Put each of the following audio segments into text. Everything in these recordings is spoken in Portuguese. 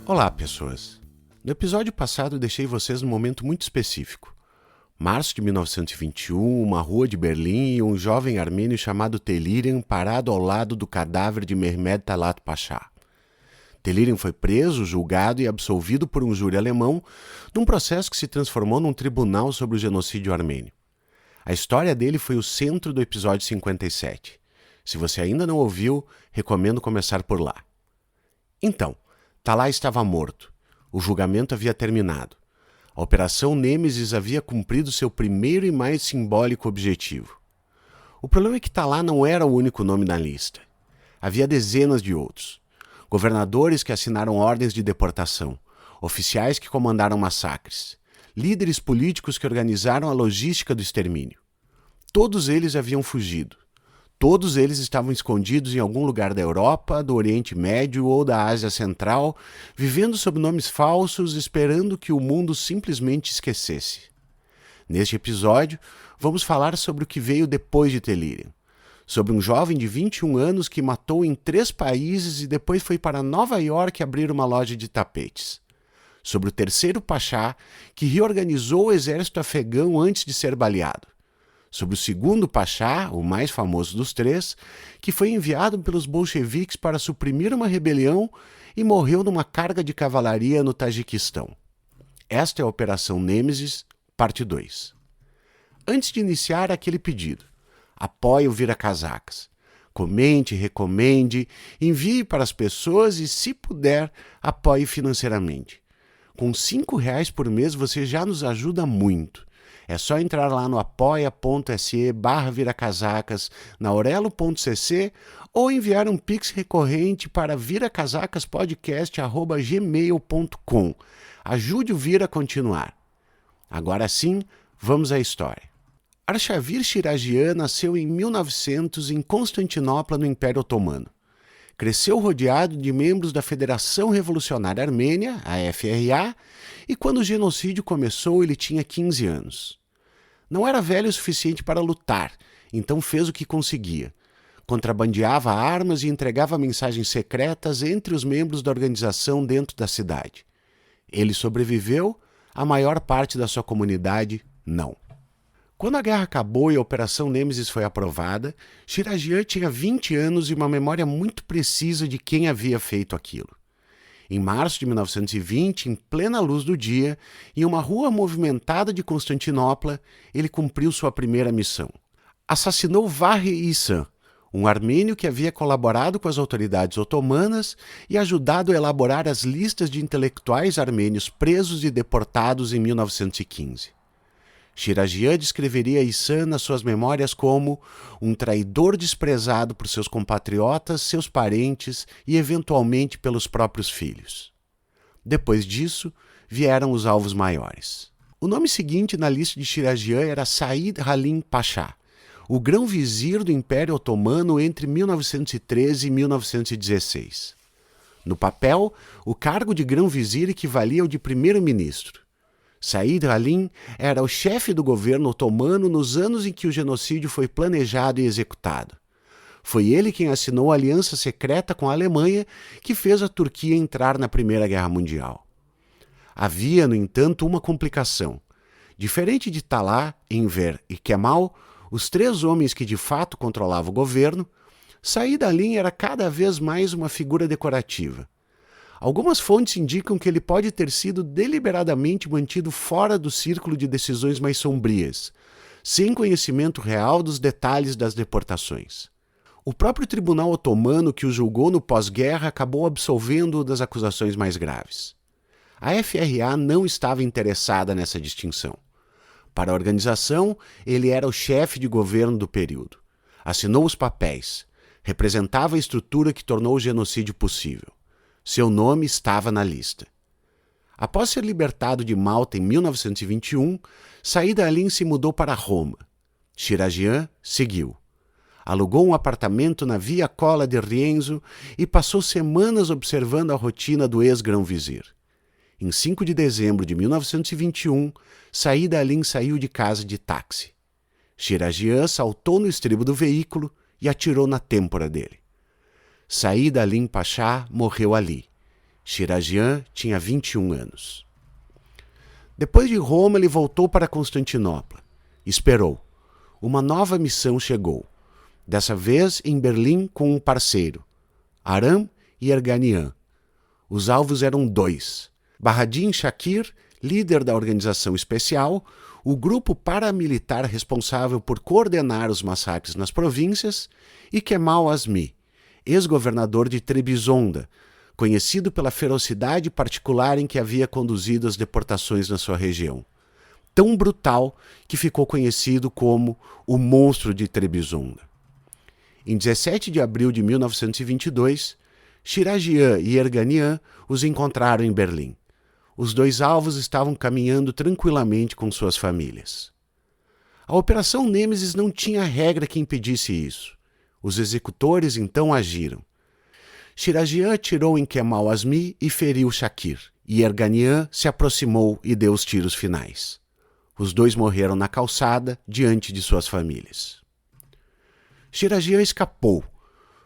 Olá, pessoas! No episódio passado, deixei vocês num momento muito específico. Março de 1921, uma rua de Berlim e um jovem armênio chamado Telirian parado ao lado do cadáver de Mehmed Talat Pasha. Telirian foi preso, julgado e absolvido por um júri alemão num processo que se transformou num tribunal sobre o genocídio armênio. A história dele foi o centro do episódio 57. Se você ainda não ouviu, recomendo começar por lá. Então, Talat estava morto. O julgamento havia terminado. A Operação Nêmesis havia cumprido seu primeiro e mais simbólico objetivo. O problema é que Talat não era o único nome na lista. Havia dezenas de outros. Governadores que assinaram ordens de deportação, oficiais que comandaram massacres, líderes políticos que organizaram a logística do extermínio. Todos eles haviam fugido. Todos eles estavam escondidos em algum lugar da Europa, do Oriente Médio ou da Ásia Central, vivendo sob nomes falsos, esperando que o mundo simplesmente esquecesse. Neste episódio, vamos falar sobre o que veio depois de Telirian. Sobre um jovem de 21 anos que matou em 3 países e depois foi para Nova York abrir uma loja de tapetes. Sobre o terceiro Pachá, que reorganizou o exército afegão antes de ser baleado. Sobre o segundo Pachá, o mais famoso dos 3, que foi enviado pelos bolcheviques para suprimir uma rebelião e morreu numa carga de cavalaria no Tajiquistão. Esta é a Operação Nêmesis, parte 2. Antes de iniciar aquele pedido, apoie o Vira Casacas. Comente, recomende, envie para as pessoas e, se puder, apoie financeiramente. Com R$5 por mês você já nos ajuda muito. É só entrar lá no apoia.se/viracasacas, na aurelo.cc ou enviar um pix recorrente para viracasacaspodcast@gmail.com. Ajude o Vira a continuar. Agora sim, vamos à história. Arshavir Shirazian nasceu em 1900 em Constantinopla, no Império Otomano. Cresceu rodeado de membros da Federação Revolucionária Armênia, a FRA, e quando o genocídio começou ele tinha 15 anos. Não era velho o suficiente para lutar, então fez o que conseguia. Contrabandeava armas e entregava mensagens secretas entre os membros da organização dentro da cidade. Ele sobreviveu, a maior parte da sua comunidade não. Quando a guerra acabou e a Operação Nêmesis foi aprovada, Shirazian tinha 20 anos e uma memória muito precisa de quem havia feito aquilo. Em março de 1920, em plena luz do dia, em uma rua movimentada de Constantinopla, ele cumpriu sua primeira missão. Assassinou Vahri Ihsan, um armênio que havia colaborado com as autoridades otomanas e ajudado a elaborar as listas de intelectuais armênios presos e deportados em 1915. Shirazian descreveria Ihsan nas suas memórias como um traidor desprezado por seus compatriotas, seus parentes e, eventualmente, pelos próprios filhos. Depois disso, vieram os alvos maiores. O nome seguinte na lista de Shirazian era Said Halim Pasha, o grão-vizir do Império Otomano entre 1913 e 1916. No papel, o cargo de grão-vizir equivalia ao de primeiro-ministro. Said Halim era o chefe do governo otomano nos anos em que o genocídio foi planejado e executado. Foi ele quem assinou a aliança secreta com a Alemanha que fez a Turquia entrar na Primeira Guerra Mundial. Havia, no entanto, uma complicação. Diferente de Talat, Enver e Kemal, os 3 homens que de fato controlavam o governo, Said Halim era cada vez mais uma figura decorativa. Algumas fontes indicam que ele pode ter sido deliberadamente mantido fora do círculo de decisões mais sombrias, sem conhecimento real dos detalhes das deportações. O próprio tribunal otomano que o julgou no pós-guerra acabou absolvendo-o das acusações mais graves. A FRA não estava interessada nessa distinção. Para a organização, ele era o chefe de governo do período. Assinou os papéis, representava a estrutura que tornou o genocídio possível. Seu nome estava na lista. Após ser libertado de Malta em 1921, Said Halim se mudou para Roma. Shirazian seguiu. Alugou um apartamento na Via Cola de Rienzo e passou semanas observando a rotina do ex-grão-vizir. Em 5 de dezembro de 1921, Said Halim saiu de casa de táxi. Shirazian saltou no estribo do veículo e atirou na têmpora dele. Said Halim Pasha morreu ali. Shirazian tinha 21 anos. Depois de Roma, ele voltou para Constantinopla. Esperou. Uma nova missão chegou. Dessa vez em Berlim com um parceiro, Aram e Erganian. Os alvos eram 2. Bahadin Shakir, líder da organização especial, o grupo paramilitar responsável por coordenar os massacres nas províncias, e Kemal Azmi, ex-governador de Trebizonda, conhecido pela ferocidade particular em que havia conduzido as deportações na sua região. Tão brutal que ficou conhecido como o Monstro de Trebizonda. Em 17 de abril de 1922, Shirazian e Erganian os encontraram em Berlim. Os 2 alvos estavam caminhando tranquilamente com suas famílias. A Operação Nêmesis não tinha regra que impedisse isso. Os executores então agiram. Shirazian atirou em Kemal Azmi e feriu Shakir, e Erganian se aproximou e deu os tiros finais. Os 2 morreram na calçada, diante de suas famílias. Shirazian escapou.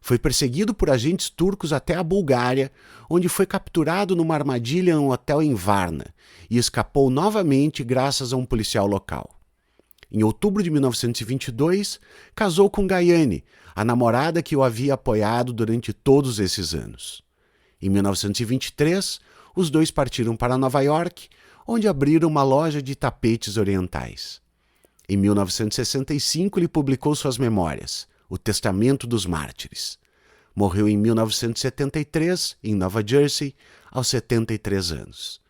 Foi perseguido por agentes turcos até a Bulgária, onde foi capturado numa armadilha em um hotel em Varna, e escapou novamente graças a um policial local. Em outubro de 1922, casou com Gayane, a namorada que o havia apoiado durante todos esses anos. Em 1923, os 2 partiram para Nova York, onde abriram uma loja de tapetes orientais. Em 1965, ele publicou suas memórias, O Testamento dos Mártires. Morreu em 1973, em Nova Jersey, aos 73 anos.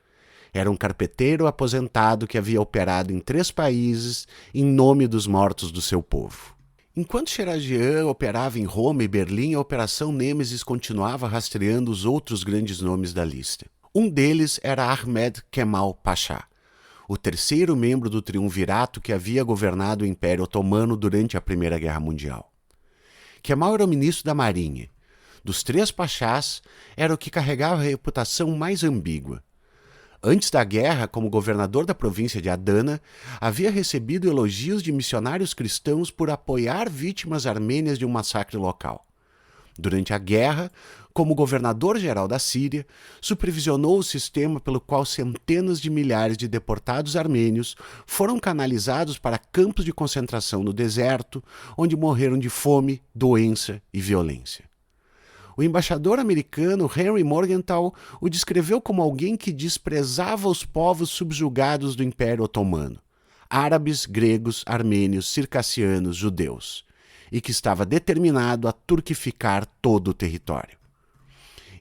Era um carpinteiro aposentado que havia operado em 3 países em nome dos mortos do seu povo. Enquanto Shirazian operava em Roma e Berlim, a Operação Nêmesis continuava rastreando os outros grandes nomes da lista. Um deles era Ahmed Kemal Pasha, o 3º membro do triunvirato que havia governado o Império Otomano durante a Primeira Guerra Mundial. Kemal era o ministro da Marinha. Dos 3 pachás, era o que carregava a reputação mais ambígua. Antes da guerra, como governador da província de Adana, havia recebido elogios de missionários cristãos por apoiar vítimas armênias de um massacre local. Durante a guerra, como governador-geral da Síria, supervisionou o sistema pelo qual centenas de milhares de deportados armênios foram canalizados para campos de concentração no deserto, onde morreram de fome, doença e violência. O embaixador americano Henry Morgenthau o descreveu como alguém que desprezava os povos subjugados do Império Otomano, árabes, gregos, armênios, circassianos, judeus, e que estava determinado a turquificar todo o território.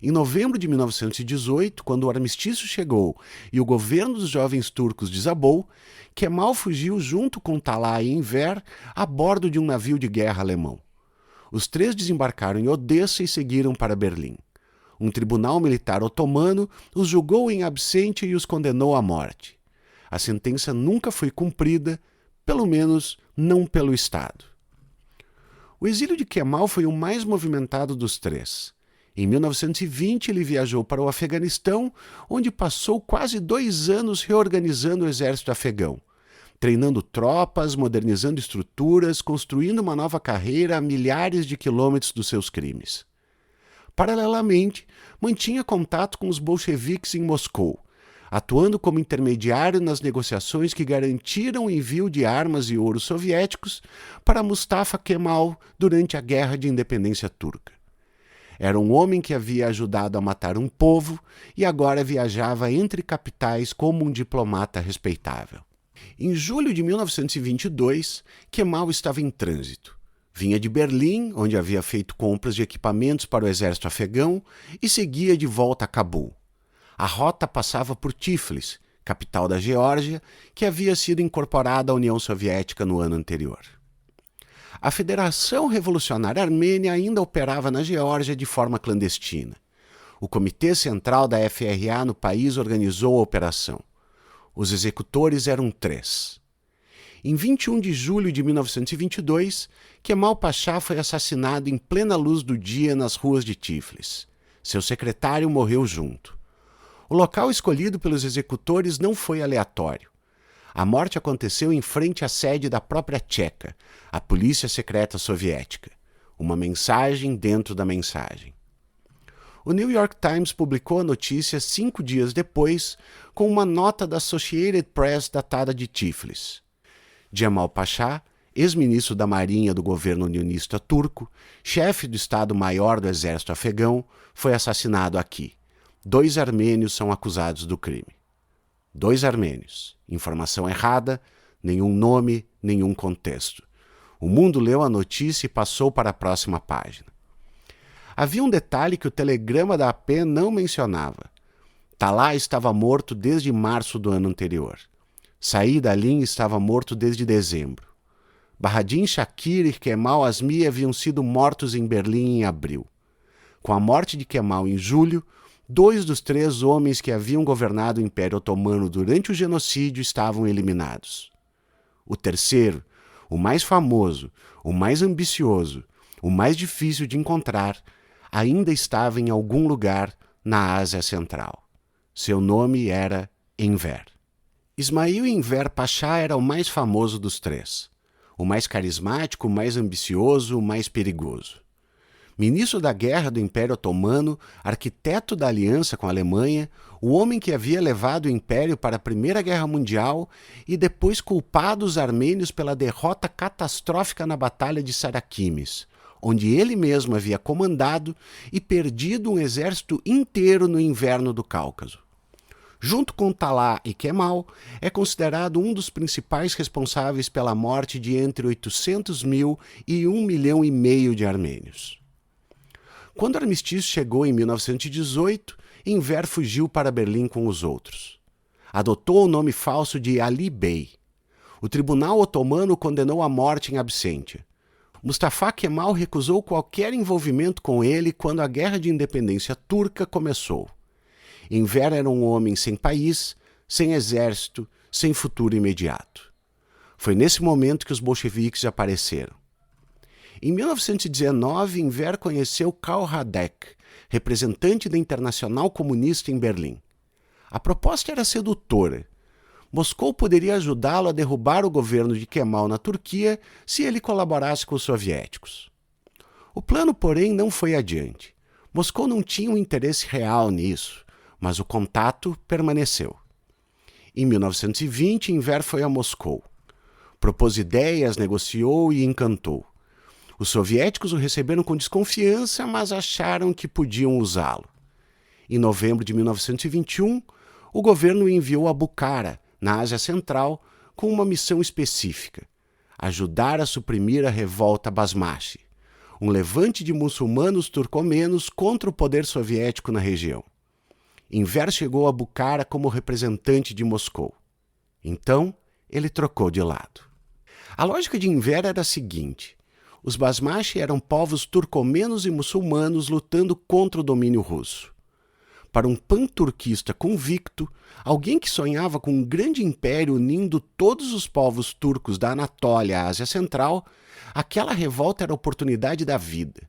Em novembro de 1918, quando o armistício chegou e o governo dos jovens turcos desabou, Kemal fugiu junto com Talay e Enver a bordo de um navio de guerra alemão. Os 3 desembarcaram em Odessa e seguiram para Berlim. Um tribunal militar otomano os julgou em absentia e os condenou à morte. A sentença nunca foi cumprida, pelo menos não pelo Estado. O exílio de Kemal foi o mais movimentado dos 3. Em 1920, ele viajou para o Afeganistão, onde passou quase 2 anos reorganizando o exército afegão, treinando tropas, modernizando estruturas, construindo uma nova carreira a milhares de quilômetros dos seus crimes. Paralelamente, mantinha contato com os bolcheviques em Moscou, atuando como intermediário nas negociações que garantiram o envio de armas e ouro soviéticos para Mustafa Kemal durante a Guerra de Independência Turca. Era um homem que havia ajudado a matar um povo e agora viajava entre capitais como um diplomata respeitável. Em julho de 1922, Kemal estava em trânsito. Vinha de Berlim, onde havia feito compras de equipamentos para o exército afegão, e seguia de volta a Cabul. A rota passava por Tiflis, capital da Geórgia, que havia sido incorporada à União Soviética no ano anterior. A Federação Revolucionária Armênia ainda operava na Geórgia de forma clandestina. O Comitê Central da FRA no país organizou a operação. Os executores eram 3. Em 21 de julho de 1922, Kemal Pasha foi assassinado em plena luz do dia nas ruas de Tiflis. Seu secretário morreu junto. O local escolhido pelos executores não foi aleatório. A morte aconteceu em frente à sede da própria Tcheca, a polícia secreta soviética. Uma mensagem dentro da mensagem. O New York Times publicou a notícia 5 dias depois, com uma nota da Associated Press datada de Tiflis. Cemal Pasha, ex-ministro da Marinha do governo unionista turco, chefe do Estado-Maior do Exército Afegão, foi assassinado aqui. 2 armênios são acusados do crime. 2 armênios. Informação errada, nenhum nome, nenhum contexto. O mundo leu a notícia e passou para a próxima página. Havia um detalhe que o telegrama da AP não mencionava. Talá estava morto desde março do ano anterior. Said Alim estava morto desde dezembro. Bahadin Shakir e Kemal Azmi haviam sido mortos em Berlim em abril. Com a morte de Kemal em julho, 2 dos 3 homens que haviam governado o Império Otomano durante o genocídio estavam eliminados. O terceiro, o mais famoso, o mais ambicioso, o mais difícil de encontrar, ainda estava em algum lugar na Ásia Central. Seu nome era Enver. Ismail Enver Pasha era o mais famoso dos 3. O mais carismático, o mais ambicioso, o mais perigoso. Ministro da Guerra do Império Otomano, arquiteto da aliança com a Alemanha, o homem que havia levado o Império para a Primeira Guerra Mundial e depois culpado os armênios pela derrota catastrófica na Batalha de Saraquimes, onde ele mesmo havia comandado e perdido um exército inteiro no inverno do Cáucaso. Junto com Talá e Kemal, é considerado um dos principais responsáveis pela morte de entre 800 mil e 1,5 milhão de armênios. Quando o armistício chegou em 1918, Enver fugiu para Berlim com os outros. Adotou o nome falso de Ali Bey. O tribunal otomano o condenou à morte em absentia. Mustafa Kemal recusou qualquer envolvimento com ele quando a Guerra de Independência Turca começou. Enver era um homem sem país, sem exército, sem futuro imediato. Foi nesse momento que os bolcheviques apareceram. Em 1919, Enver conheceu Karl Radek, representante da Internacional Comunista em Berlim. A proposta era sedutora. Moscou poderia ajudá-lo a derrubar o governo de Kemal na Turquia se ele colaborasse com os soviéticos. O plano, porém, não foi adiante. Moscou não tinha um interesse real nisso, mas o contato permaneceu. Em 1920, Enver foi a Moscou. Propôs ideias, negociou e encantou. Os soviéticos o receberam com desconfiança, mas acharam que podiam usá-lo. Em novembro de 1921, o governo o enviou a Bukhara, na Ásia Central, com uma missão específica: ajudar a suprimir a revolta Basmachi, um levante de muçulmanos turcomenos contra o poder soviético na região. Enver chegou a Bukhara como representante de Moscou. Então, ele trocou de lado. A lógica de Enver era a seguinte: os Basmachi eram povos turcomenos e muçulmanos lutando contra o domínio russo. Para um pan-turquista convicto, alguém que sonhava com um grande império unindo todos os povos turcos da Anatólia à Ásia Central, aquela revolta era a oportunidade da vida.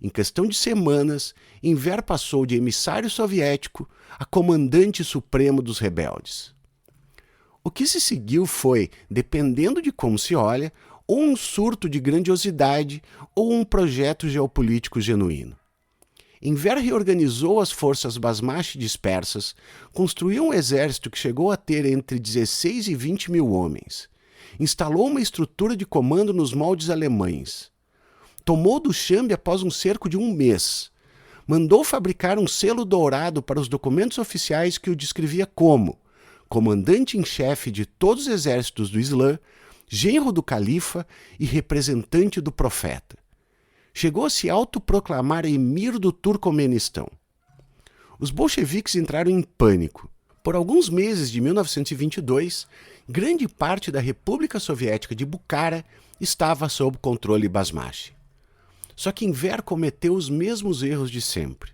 Em questão de semanas, Enver passou de emissário soviético a comandante supremo dos rebeldes. O que se seguiu foi, dependendo de como se olha, ou um surto de grandiosidade ou um projeto geopolítico genuíno. Enver reorganizou as forças Basmachi dispersas, construiu um exército que chegou a ter entre 16 e 20 mil homens, instalou uma estrutura de comando nos moldes alemães, tomou Duchambe após um cerco de 1 mês, mandou fabricar um selo dourado para os documentos oficiais que o descrevia como comandante em chefe de todos os exércitos do Islã, genro do califa e representante do profeta. Chegou a se autoproclamar emir do Turcomenistão. Os bolcheviques entraram em pânico. Por alguns meses de 1922, grande parte da República Soviética de Bukhara estava sob controle Basmachi. Só que Enver cometeu os mesmos erros de sempre.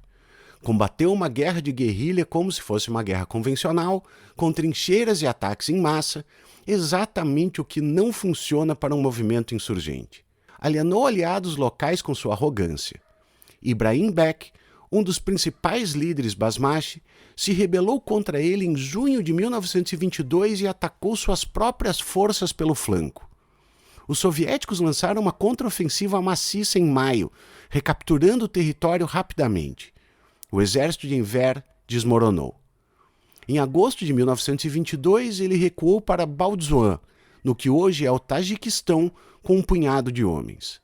Combateu uma guerra de guerrilha como se fosse uma guerra convencional, com trincheiras e ataques em massa, exatamente o que não funciona para um movimento insurgente. Alienou aliados locais com sua arrogância. Ibrahim Bek, um dos principais líderes Basmachi, se rebelou contra ele em junho de 1922 e atacou suas próprias forças pelo flanco. Os soviéticos lançaram uma contraofensiva maciça em maio, recapturando o território rapidamente. O exército de Enver desmoronou. Em agosto de 1922, ele recuou para Baldzuan, no que hoje é o Tajiquistão, com um punhado de homens.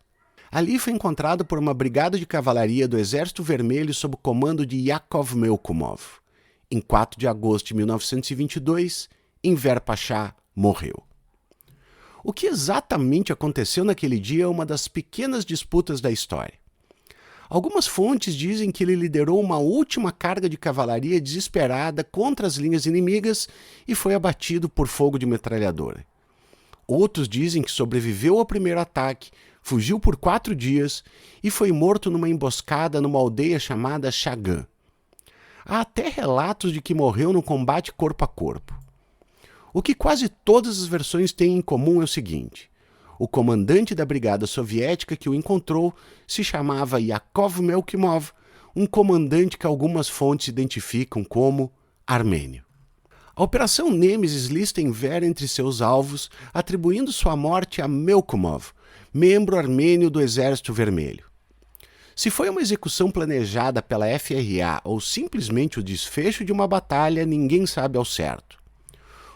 Ali foi encontrado por uma brigada de cavalaria do Exército Vermelho sob o comando de Yakov Melkumov. Em 4 de agosto de 1922, Enver Pasha morreu. O que exatamente aconteceu naquele dia é uma das pequenas disputas da história. Algumas fontes dizem que ele liderou uma última carga de cavalaria desesperada contra as linhas inimigas e foi abatido por fogo de metralhadora. Outros dizem que sobreviveu ao primeiro ataque, fugiu por 4 dias e foi morto numa emboscada numa aldeia chamada Chagan. Há até relatos de que morreu no combate corpo a corpo. O que quase todas as versões têm em comum é o seguinte: o comandante da brigada soviética que o encontrou se chamava Yakov Melkumov, um comandante que algumas fontes identificam como armênio. A Operação Nêmesis lista Enver entre seus alvos, atribuindo sua morte a Melkumov, membro armênio do Exército Vermelho. Se foi uma execução planejada pela FRA ou simplesmente o desfecho de uma batalha, ninguém sabe ao certo.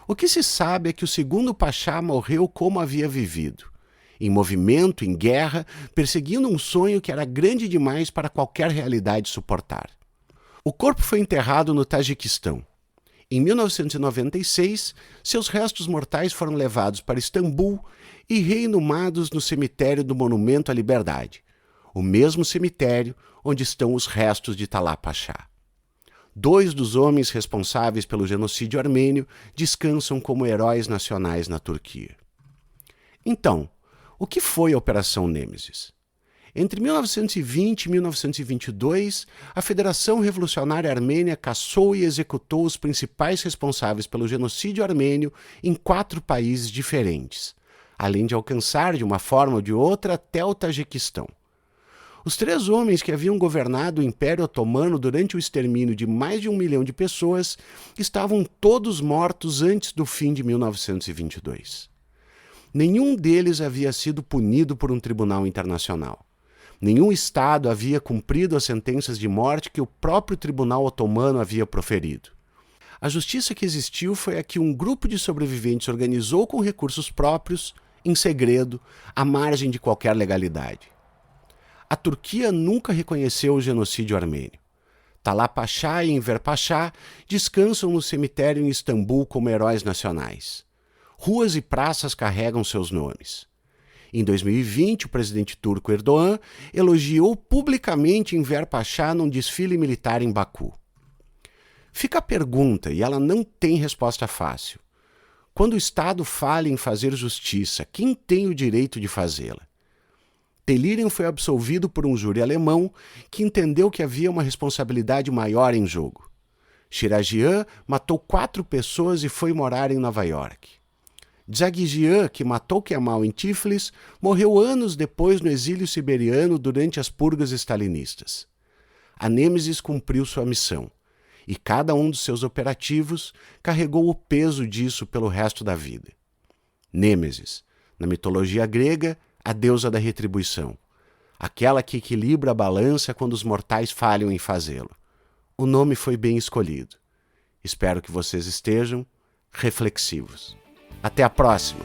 O que se sabe é que o segundo Pachá morreu como havia vivido, em movimento, em guerra, perseguindo um sonho que era grande demais para qualquer realidade suportar. O corpo foi enterrado no Tajiquistão. Em 1996, seus restos mortais foram levados para Istambul e reinumados no cemitério do Monumento à Liberdade, o mesmo cemitério onde estão os restos de Talat Pasha. 2 dos homens responsáveis pelo genocídio armênio descansam como heróis nacionais na Turquia. Então, o que foi a Operação Nêmesis? Entre 1920 e 1922, a Federação Revolucionária Armênia caçou e executou os principais responsáveis pelo genocídio armênio em 4 países diferentes, além de alcançar, de uma forma ou de outra, até o Tajiquistão. Os 3 homens que haviam governado o Império Otomano durante o extermínio de mais de 1 milhão de pessoas estavam todos mortos antes do fim de 1922. Nenhum deles havia sido punido por um tribunal internacional. Nenhum Estado havia cumprido as sentenças de morte que o próprio Tribunal Otomano havia proferido. A justiça que existiu foi a que um grupo de sobreviventes organizou com recursos próprios, em segredo, à margem de qualquer legalidade. A Turquia nunca reconheceu o genocídio armênio. Talat Pasha e Enver Pasha descansam no cemitério em Istambul como heróis nacionais. Ruas e praças carregam seus nomes. Em 2020, o presidente turco Erdogan elogiou publicamente Enver Pasha num desfile militar em Baku. Fica a pergunta, e ela não tem resposta fácil. Quando o Estado falha em fazer justiça, quem tem o direito de fazê-la? Delirium foi absolvido por um júri alemão que entendeu que havia uma responsabilidade maior em jogo. Shirazian matou 4 pessoas e foi morar em Nova York. Dzagijian, que matou Kemal em Tiflis, morreu anos depois no exílio siberiano durante as purgas stalinistas. A Nêmesis cumpriu sua missão, e cada um dos seus operativos carregou o peso disso pelo resto da vida. Nêmesis, na mitologia grega, a deusa da retribuição, aquela que equilibra a balança quando os mortais falham em fazê-lo. O nome foi bem escolhido. Espero que vocês estejam reflexivos. Até a próxima!